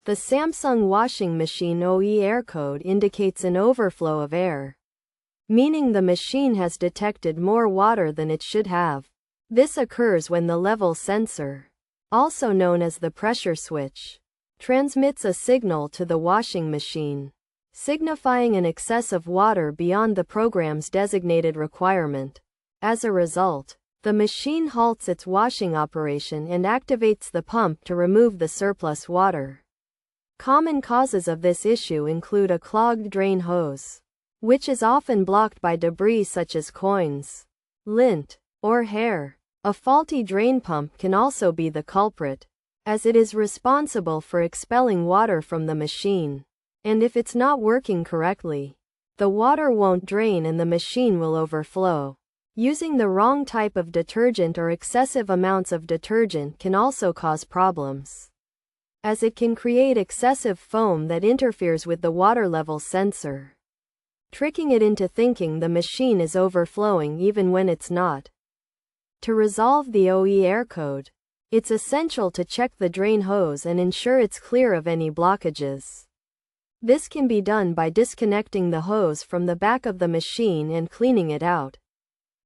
The Samsung washing machine OE air code indicates an overflow of air, meaning the machine has detected more water than it should have. This occurs when the level sensor, also known as the pressure switch, transmits a signal to the washing machine, signifying an excess of water beyond the program's designated requirement. As a result, the machine halts its washing operation and activates the pump to remove the surplus water. Common causes of this issue include a clogged drain hose, which is often blocked by debris such as coins, lint, or hair. A faulty drain pump can also be the culprit, as it is responsible for expelling water from the machine. And if it's not working correctly, the water won't drain and the machine will overflow. Using the wrong type of detergent or excessive amounts of detergent can also cause problems, as it can create excessive foam that interferes with the water level sensor, tricking it into thinking the machine is overflowing even when it's not. To resolve the OE air code, it's essential to check the drain hose and ensure it's clear of any blockages. This can be done by disconnecting the hose from the back of the machine and cleaning it out.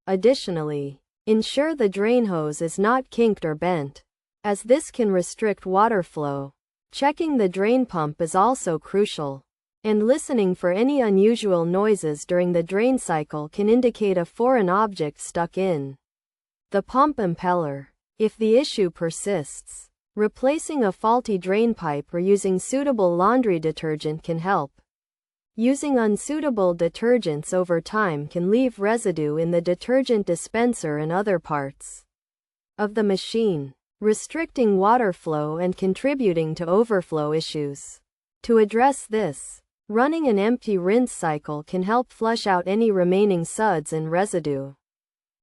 Additionally, ensure the drain hose is not kinked or bent, as this can restrict water flow. Checking the drain pump is also crucial, and listening for any unusual noises during the drain cycle can indicate a foreign object stuck in the pump impeller. If the issue persists, replacing a faulty drain pipe or using suitable laundry detergent can help. Using unsuitable detergents over time can leave residue in the detergent dispenser and other parts of the machine, restricting water flow and contributing to overflow issues. To address this, running an empty rinse cycle can help flush out any remaining suds and residue.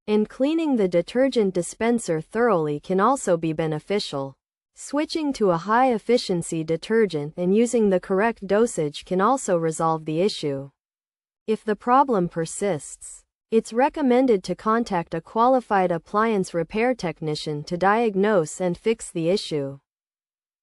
And cleaning the detergent dispenser thoroughly can also be beneficial. Switching to a high-efficiency detergent and using the correct dosage can also resolve the issue. If the problem persists, it's recommended to contact a qualified appliance repair technician to diagnose and fix the issue.